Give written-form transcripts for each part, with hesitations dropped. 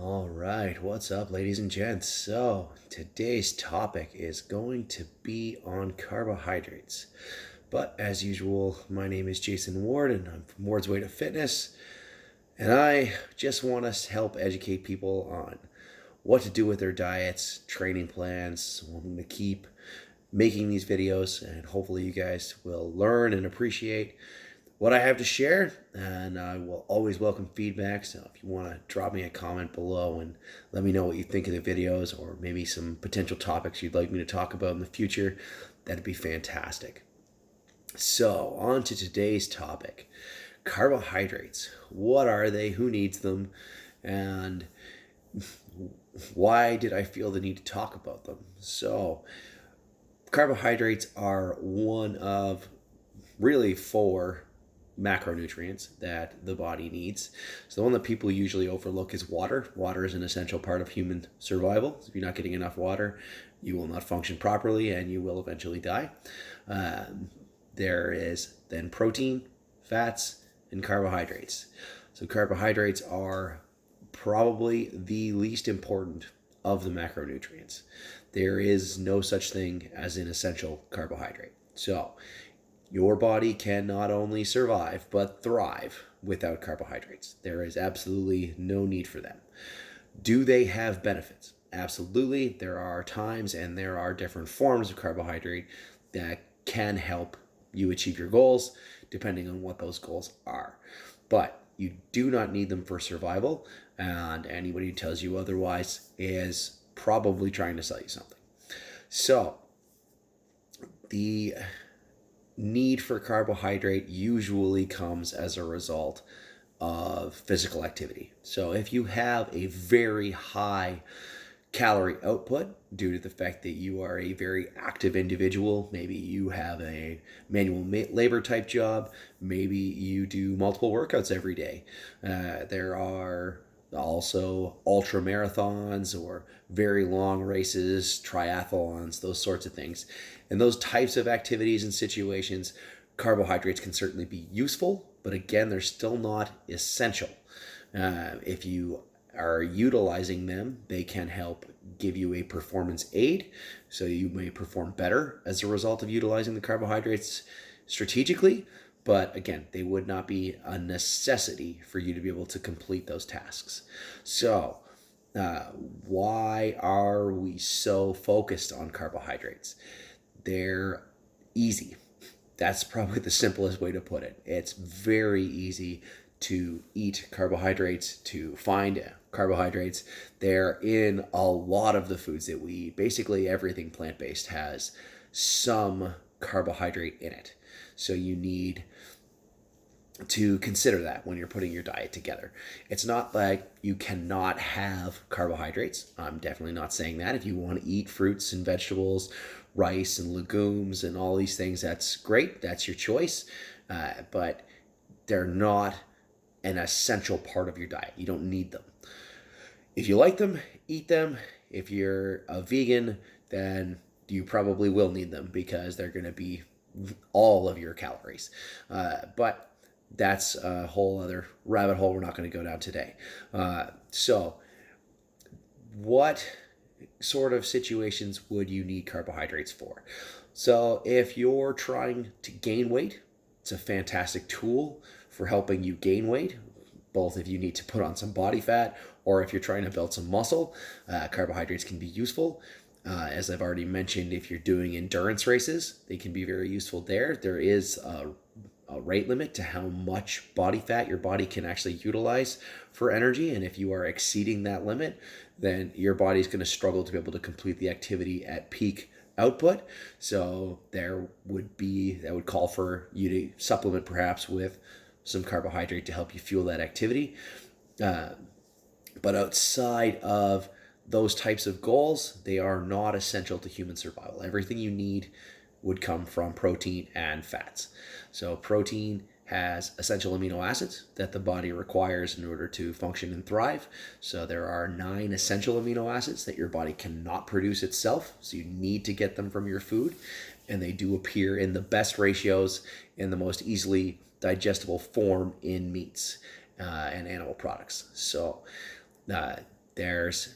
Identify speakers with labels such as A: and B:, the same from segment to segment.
A: All right, what's up, ladies and gents? So, today's topic is going to be on carbohydrates. But as usual, my name is Jason Ward and I'm from Ward's Way to Fitness. And I just want to help educate people on what to do with their diets, training plans, wanting to keep making these videos. And hopefully, you guys will learn and appreciate what I have to share, and I will always welcome feedback. So if you want to drop me a comment below and let me know what you think of the videos or maybe some potential topics you'd like me to talk about in the future, that'd be fantastic. So, on to today's topic. Carbohydrates. What are they? Who needs them? And why did I feel the need to talk about them? So, carbohydrates are one of really four macronutrients that the body needs. So the one that people usually overlook is water. Water is an essential part of human survival. So if you're not getting enough water, you will not function properly and you will eventually die. There is then protein, fats, and carbohydrates. So carbohydrates are probably the least important of the macronutrients. There is no such thing as an essential carbohydrate. So your body can not only survive, but thrive without carbohydrates. There is absolutely no need for them. Do they have benefits? Absolutely. There are times and there are different forms of carbohydrate that can help you achieve your goals, depending on what those goals are. But you do not need them for survival, and anybody who tells you otherwise is probably trying to sell you something. So, the need for carbohydrate usually comes as a result of physical activity. So if you have a very high calorie output due to the fact that you are a very active individual, maybe you have a manual labor type job, maybe you do multiple workouts every day. There are also ultra marathons or very long races, triathlons, those sorts of things. And those types of activities and situations, carbohydrates can certainly be useful, but again, they're still not essential. If you are utilizing them, they can help give you a performance aid, so you may perform better as a result of utilizing the carbohydrates strategically. But again, they would not be a necessity for you to be able to complete those tasks. So, why are we so focused on carbohydrates? They're easy. That's probably the simplest way to put it. It's very easy to eat carbohydrates, to find carbohydrates. They're in a lot of the foods that we eat. Basically, everything plant-based has some carbohydrate in it. So you need to consider that when you're putting your diet together. It's not like you cannot have carbohydrates. I'm definitely not saying that. If you want to eat fruits and vegetables, rice and legumes and all these things, that's great. That's your choice. But they're not an essential part of your diet. You don't need them. If you like them, eat them. If you're a vegan, then you probably will need them because they're going to be all of your calories. But that's a whole other rabbit hole we're not going to go down today. So, what sort of situations would you need carbohydrates for? So, if you're trying to gain weight, it's a fantastic tool for helping you gain weight, both if you need to put on some body fat or if you're trying to build some muscle. Carbohydrates can be useful. As I've already mentioned, if you're doing endurance races, they can be very useful there. There is a rate limit to how much body fat your body can actually utilize for energy. And if you are exceeding that limit, then your body's going to struggle to be able to complete the activity at peak output. So that would call for you to supplement perhaps with some carbohydrate to help you fuel that activity. But outside of those types of goals, they are not essential to human survival. Everything you need would come from protein and fats. So protein has essential amino acids that the body requires in order to function and thrive. So there are 9 essential amino acids that your body cannot produce itself. So you need to get them from your food. And they do appear in the best ratios in the most easily digestible form in meats and animal products. So there's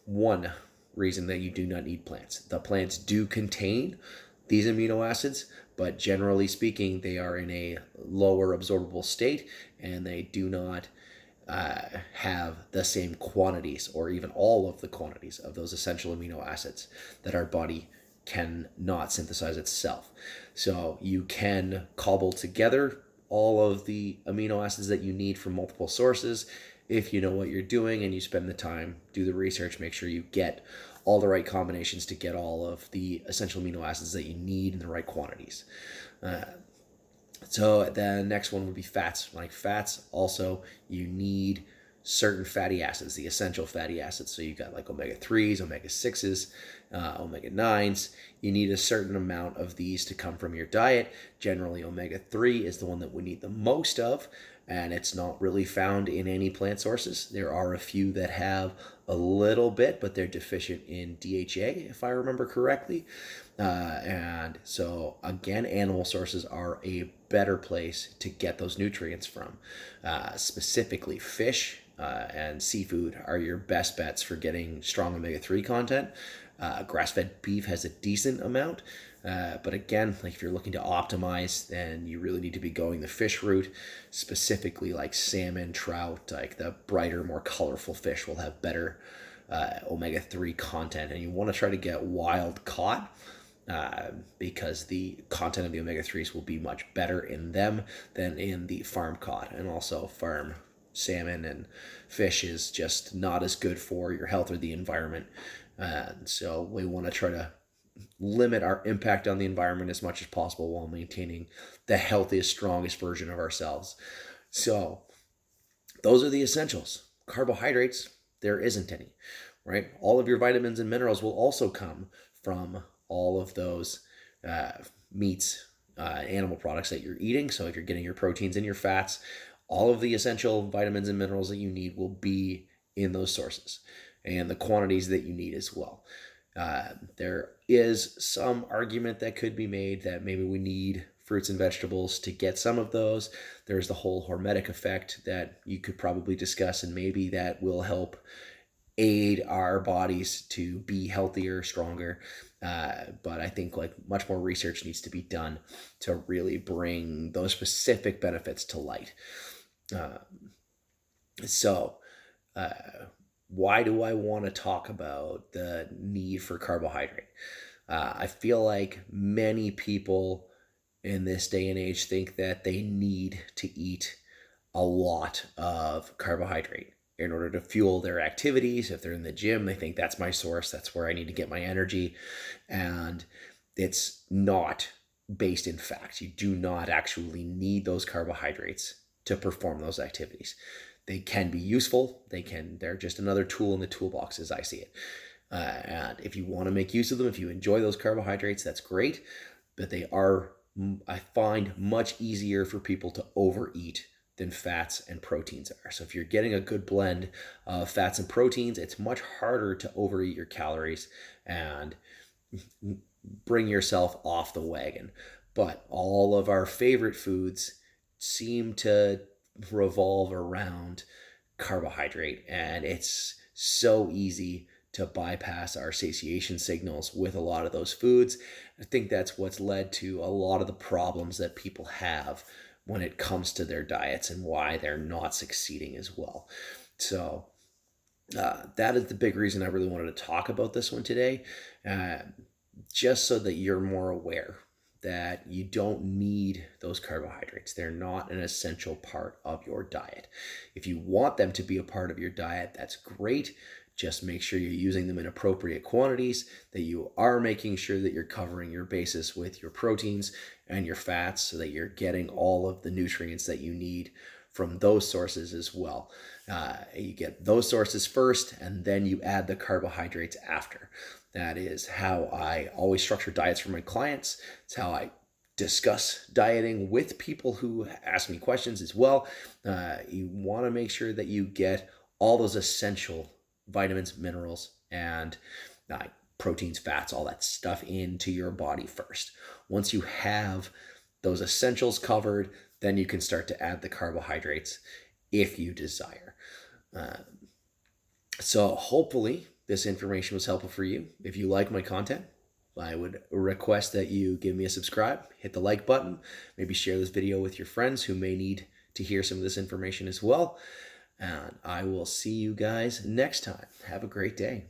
A: one reason that you do not need plants. The plants do contain these amino acids, but generally speaking, they are in a lower absorbable state and they do not have the same quantities or even all of the quantities of those essential amino acids that our body cannot synthesize itself. So you can cobble together all of the amino acids that you need from multiple sources if you know what you're doing and you spend the time, do the research, make sure you get all the right combinations to get all of the essential amino acids that you need in the right quantities. So the next one would be fats. Like fats, also you need certain fatty acids, the essential fatty acids. So you got like omega-3s, omega-6s, omega-9s. You need a certain amount of these to come from your diet. Generally, omega-3 is the one that we need the most of, and it's not really found in any plant sources. There are a few that have a little bit, but they're deficient in DHA, if I remember correctly. And so, again, animal sources are a better place to get those nutrients from. Specifically, fish and seafood are your best bets for getting strong omega-3 content. Grass-fed beef has a decent amount. But again, like if you're looking to optimize, then you really need to be going the fish route, specifically like salmon, trout, like the brighter, more colorful fish will have better omega-3 content. And you want to try to get wild caught because the content of the omega-3s will be much better in them than in the farm caught. And also farm salmon and fish is just not as good for your health or the environment. So we want to try to limit our impact on the environment as much as possible while maintaining the healthiest, strongest version of ourselves. So those are the essentials. Carbohydrates, there isn't any, right? All of your vitamins and minerals will also come from all of those meats, animal products that you're eating. So if you're getting your proteins and your fats, all of the essential vitamins and minerals that you need will be in those sources and the quantities that you need as well. There is some argument that could be made that maybe we need fruits and vegetables to get some of those. There's the whole hormetic effect that you could probably discuss, and maybe that will help aid our bodies to be healthier, stronger. But I think like much more research needs to be done to really bring those specific benefits to light. Why do I want to talk about the need for carbohydrate? I feel like many people in this day and age think that they need to eat a lot of carbohydrate in order to fuel their activities. If they're in the gym, they think that's my source, that's where I need to get my energy. And it's not based in fact. You do not actually need those carbohydrates to perform those activities. They can be useful. They're just another tool in the toolbox as I see it. And if you want to make use of them, if you enjoy those carbohydrates, that's great. But they are, I find, much easier for people to overeat than fats and proteins are. So if you're getting a good blend of fats and proteins, it's much harder to overeat your calories and bring yourself off the wagon. But all of our favorite foods seem to revolve around carbohydrate, and it's so easy to bypass our satiation signals with a lot of those foods. I think that's what's led to a lot of the problems that people have when it comes to their diets and why they're not succeeding as well. So that is the big reason I really wanted to talk about this one today, just so that you're more aware that you don't need those carbohydrates. They're not an essential part of your diet. If you want them to be a part of your diet, that's great. Just make sure you're using them in appropriate quantities, that you are making sure that you're covering your basis with your proteins and your fats so that you're getting all of the nutrients that you need from those sources as well. You get those sources first, and then you add the carbohydrates after. That is how I always structure diets for my clients. It's how I discuss dieting with people who ask me questions as well. You want to make sure that you get all those essential vitamins, minerals, and proteins, fats, all that stuff into your body first. Once you have those essentials covered, then you can start to add the carbohydrates if you desire. So hopefully this information was helpful for you. If you like my content, I would request that you give me a subscribe, hit the like button, maybe share this video with your friends who may need to hear some of this information as well. And I will see you guys next time. Have a great day.